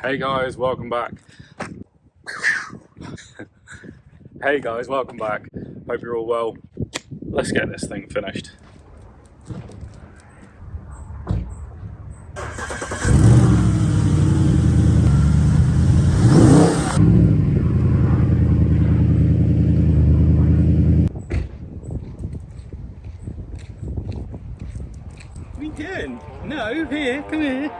Hey guys, welcome back. Hey guys, welcome back. Hope you're all well. Let's get this thing finished. What are you doing? No, here, come here.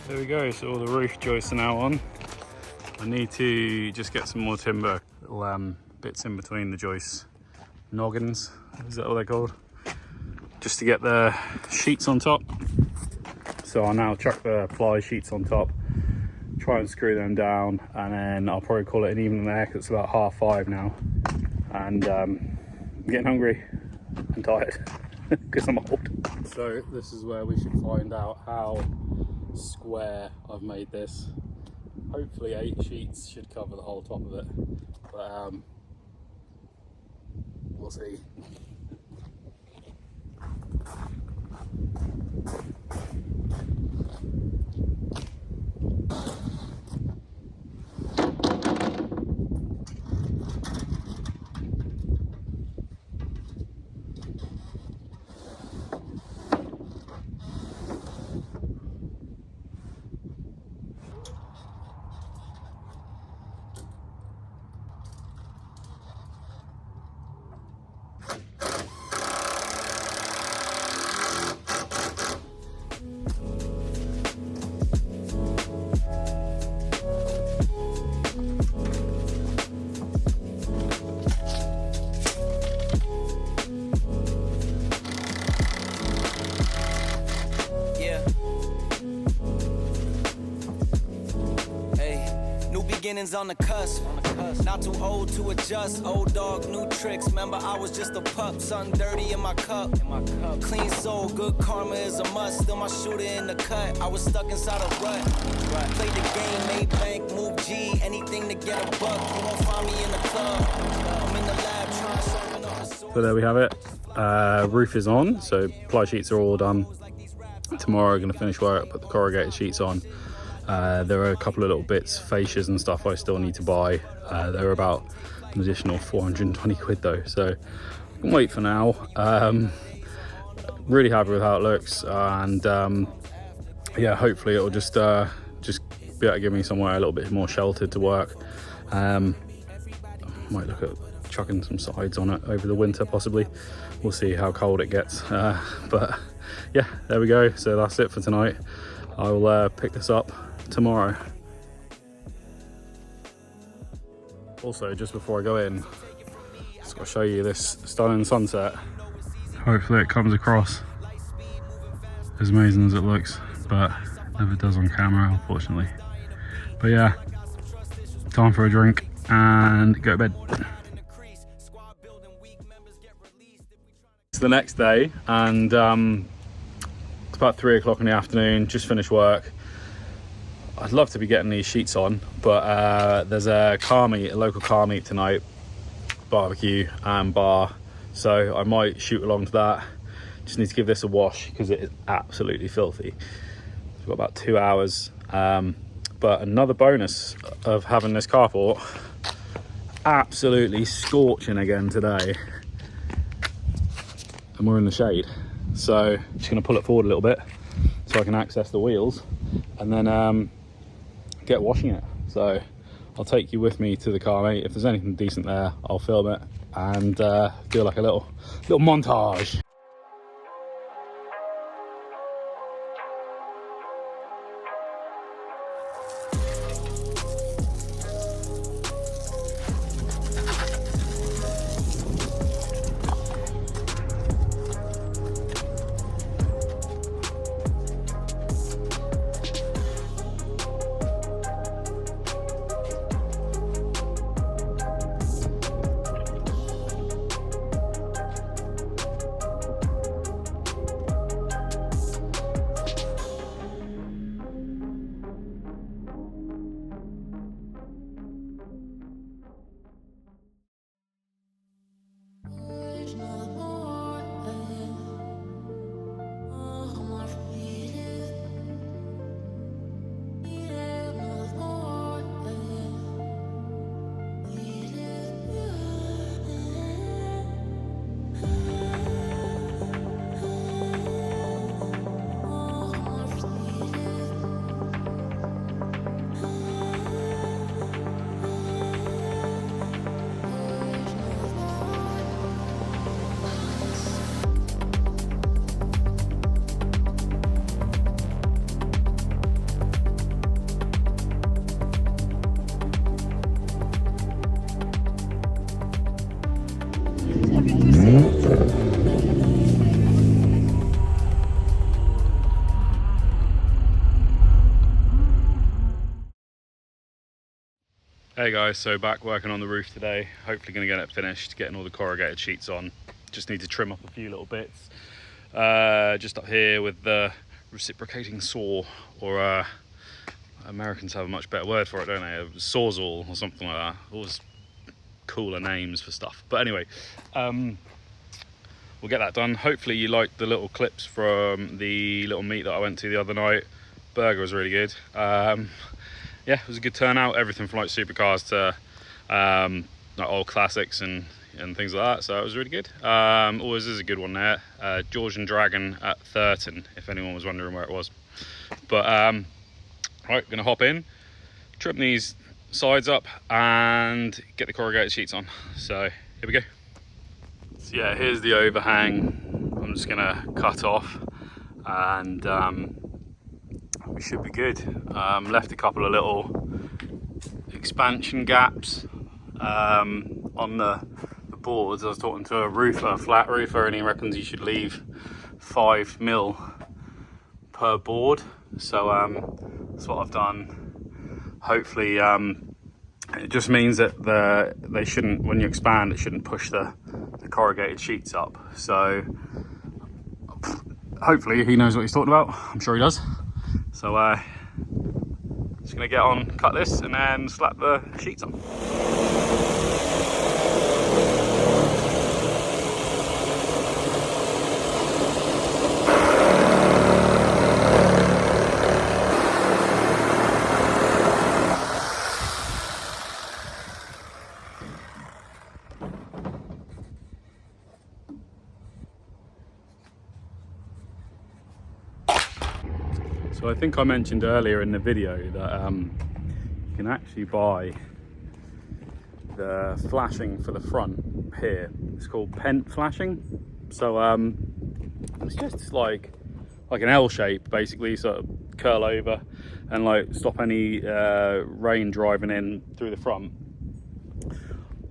There we go, so all the roof joists are now on. I need to just get some more timber, little bits in between the joists. Noggins, is that what they're called? Just to get the sheets on top. So I'll now chuck the ply sheets on top, try and screw them down, and then I'll probably call it an evening there because it's about 5:30 now. And I'm getting hungry and tired because I'm old. So this is where we should find out how square I've made this. Hopefully 8 sheets should cover the whole top of it, but we'll see. Beginnings on the cusp. Not too old to adjust. Old dog, new tricks. Remember, I was just a pup. Something dirty in my cup. Clean soul, good karma is a must. Still my shooter in the cut. I was stuck inside a rut. Played the game, made bank, move G. Anything to get a buck. You won't find me in the club. I'm in the lab trying to sharpen up the sword. So there we have it. Roof is on, so ply sheets are all done. Tomorrow I'm going to finish work, put the corrugated sheets on. There are a couple of little bits, fascias and stuff I still need to buy. They're about an additional 420 quid though, so I can wait for now. Really happy with how it looks, and yeah, hopefully it'll just be able to give me somewhere a little bit more sheltered to work. Might look at chucking some sides on it over the winter possibly. We'll see how cold it gets, but yeah, there we go. So that's it for tonight. I will pick this up tomorrow. Also, just before I go in, just got to show you this stunning sunset. Hopefully it comes across as amazing as it looks, but never does on camera, unfortunately. But yeah, time for a drink and go to bed. weak members get released if we try to... It's the next day, and it's about 3 o'clock in the afternoon, just finished work. I'd love to be getting these sheets on, but there's a local car meet tonight, barbecue and bar, so I might shoot along to that. Just need to give this a wash because it is absolutely filthy. We've got about 2 hours, but another bonus of having this carport absolutely scorching again today, and we're in the shade, so just going to pull it forward a little bit so I can access the wheels and then get washing it. So I'll take you with me to the car mate. If there's anything decent there, I'll film it and do like a little montage. Hey guys, so back working on the roof today. Hopefully going to get it finished, getting all the corrugated sheets on. Just need to trim up a few little bits. Just up here with the reciprocating saw, or Americans have a much better word for it, don't they? A sawzall or something like that. Always cooler names for stuff. But anyway, we'll get that done. Hopefully you liked the little clips from the little meet that I went to the other night. Burger was really good. Yeah, it was a good turnout. Everything from like supercars to like old classics and things like that. So it was really good. Always is a good one there. Georgian Dragon at Thurton, if anyone was wondering where it was. But right, gonna hop in, trim these sides up and get the corrugated sheets on. So here we go. So yeah, here's the overhang. I'm just gonna cut off and we should be good. Left a couple of little expansion gaps on the boards. I was talking to a flat roofer, and he reckons you should leave 5 mil per board. So that's what I've done. Hopefully it just means that they shouldn't, when you expand, it shouldn't push the corrugated sheets up. So hopefully he knows what he's talking about. I'm sure he does. So just gonna get on, cut this, and then slap the sheets on. So I think I mentioned earlier in the video that you can actually buy the flashing for the front here. It's called pent flashing. So it's just like an L shape, basically, sort of curl over and like stop any rain driving in through the front.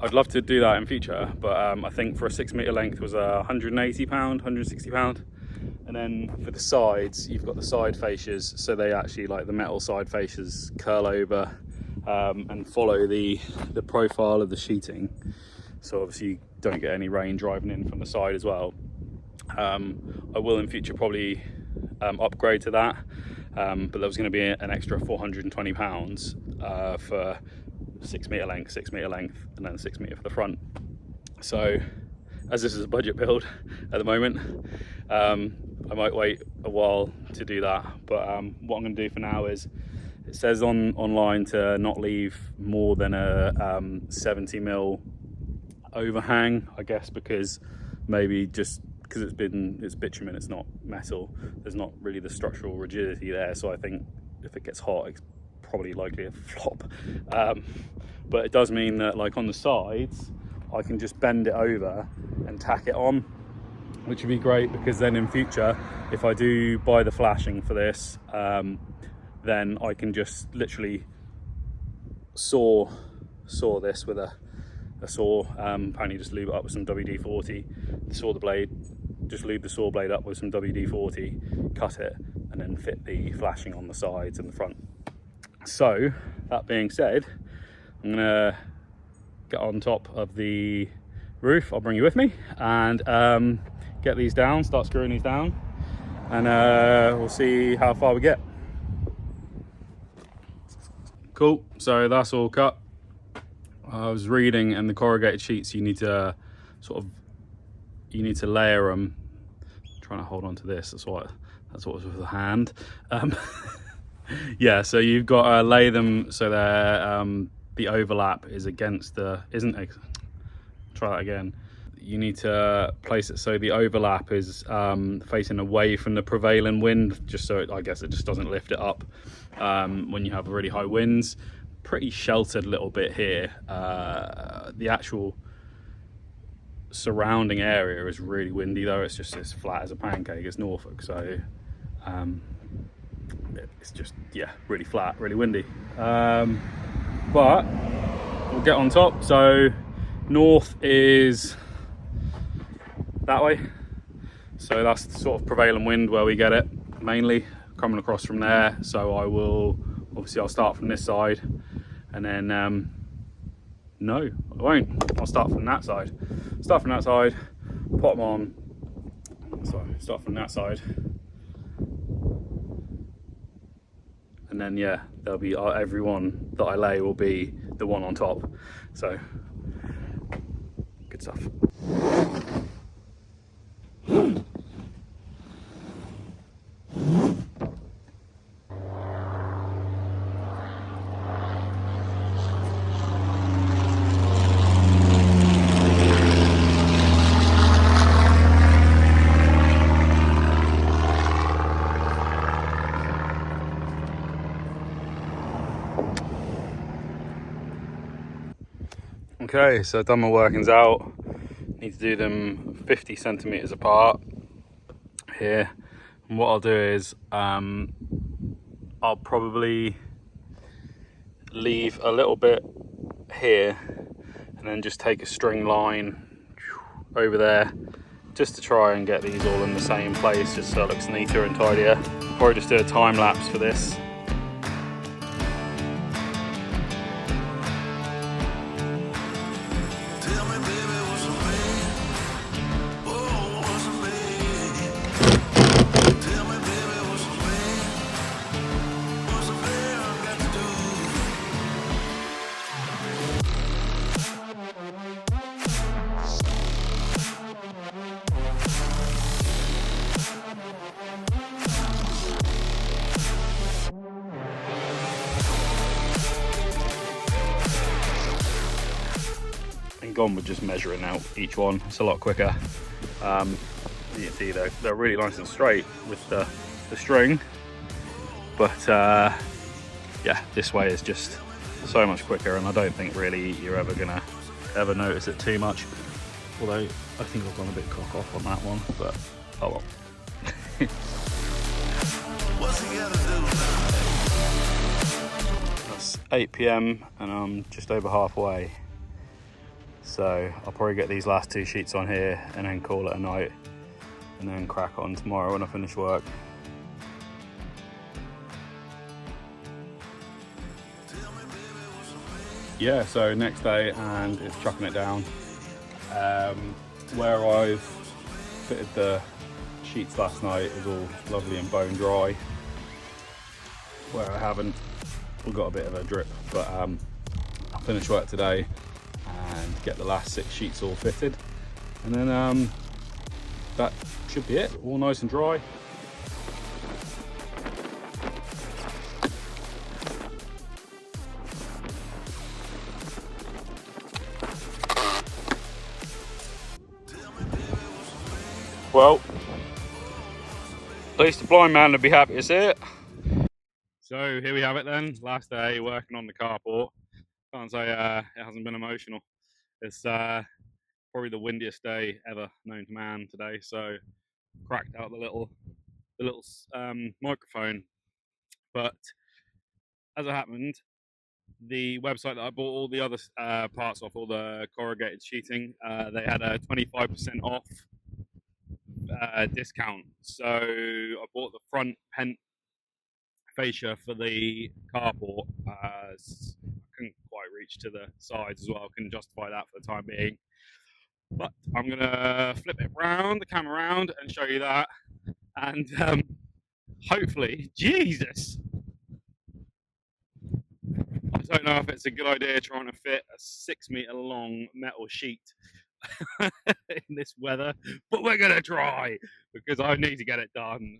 I'd love to do that in future, but I think for a 6 meter length was £180, £160. And then for the sides, you've got the side fascias, so they actually, like the metal side fascias, curl over and follow the profile of the sheeting. so obviously you don't get any rain driving in from the side as well. I will in future probably upgrade to that, but there was going to be an extra £420 for 6 metre length, and then 6 metre for the front. So as this is a budget build at the moment, I might wait a while to do that, but what I'm going to do for now is, it says online to not leave more than a 70mm overhang, I guess, because maybe just because it's bitumen, it's not metal, there's not really the structural rigidity there, so I think if it gets hot it's probably likely to flop. But it does mean that, like, on the sides I can just bend it over and tack it on, which would be great, because then in future, if I do buy the flashing for this, then I can just literally saw this with a saw. Apparently just lube it up with some WD-40, saw the blade, just lube the saw blade up with some WD-40, cut it, and then fit the flashing on the sides and the front. So that being said, I'm gonna get on top of the roof. I'll bring you with me and get these down, start screwing these down, and we'll see how far we get. Cool, so that's all cut. I was reading, and the corrugated sheets, you need to layer them. I'm trying to hold on to this, that's what was with the hand. Yeah, so you've got to lay them so they're the overlap is against the, try that again. You need to place it so the overlap is facing away from the prevailing wind, just so I guess it just doesn't lift it up when you have really high winds. Pretty sheltered little bit here. The actual surrounding area is really windy though. It's just as flat as a pancake. It's Norfolk, so it's just, yeah, really flat, really windy. But we'll get on top. So north is that way, so that's the sort of prevailing wind where we get it mainly coming across from there. So I'll start from this side, and then no, I won't. I'll start from that side. Pop them on. Sorry, start from that side, and then yeah, there'll be every one that I lay will be the one on top. So good stuff. Okay, so I've done my workings out. Need to do them 50 centimeters apart here. And what I'll do is I'll probably leave a little bit here and then just take a string line over there just to try and get these all in the same place, just so it looks neater and tidier. I'll probably just do a time lapse for this. Gone with just measuring out each one. It's a lot quicker. You can see they're really nice and straight with the string, but yeah, this way is just so much quicker, and I don't think really you're ever notice it too much, although I think I've gone a bit cock off on that one, but oh well. That's 8 PM and I'm just over halfway. So I'll probably get these last 2 sheets on here and then call it a night, and then crack on tomorrow when I finish work. Yeah, so next day and it's chucking it down. Where I've fitted the sheets last night is all lovely and bone dry. Where I haven't, we've got a bit of a drip, but I'll finish work today and get the last 6 sheets all fitted, and then that should be it, all nice and dry. Well, at least the blind man would be happy to see it. So here we have it then, last day working on the carport. Can't say it hasn't been emotional. It's probably the windiest day ever known to man today, so cracked out the little microphone. But as it happened, the website that I bought all the other parts off, all the corrugated sheeting, they had a 25% off discount. So I bought the front pent fascia for the carport. I couldn't quite reach to the sides as well. Couldn't justify that for the time being. But I'm gonna flip it round, the camera round, and show you that. And hopefully, Jesus, I don't know if it's a good idea trying to fit a 6 meter long metal sheet in this weather, but we're gonna try because I need to get it done.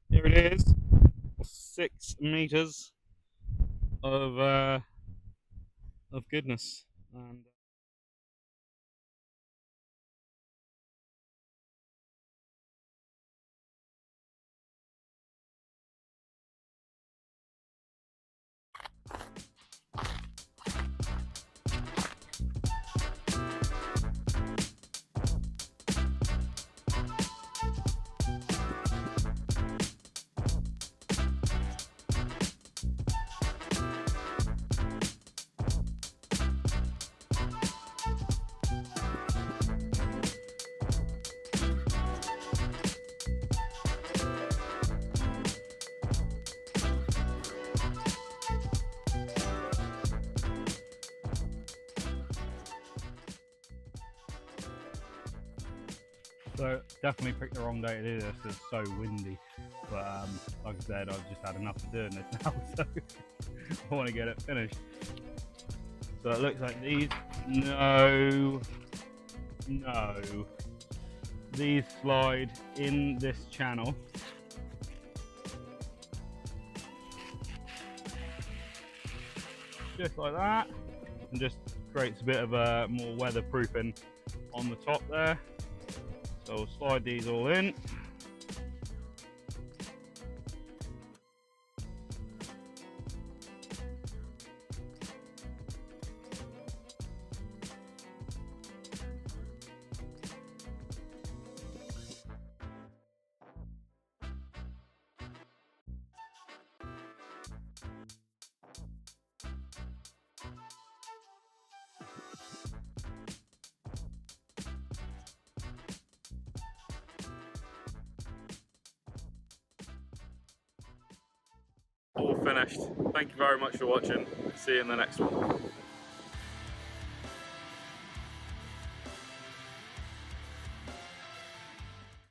Here it is, 6 meters of goodness. And so definitely picked the wrong day to do this. It's so windy, but like I said, I've just had enough of doing this now, so I want to get it finished. So it looks like these, no, these slide in this channel. Just like that, and just creates a bit of a more weatherproofing on the top there. So we'll slide these all in. All finished. Thank you very much for watching. See you in the next one.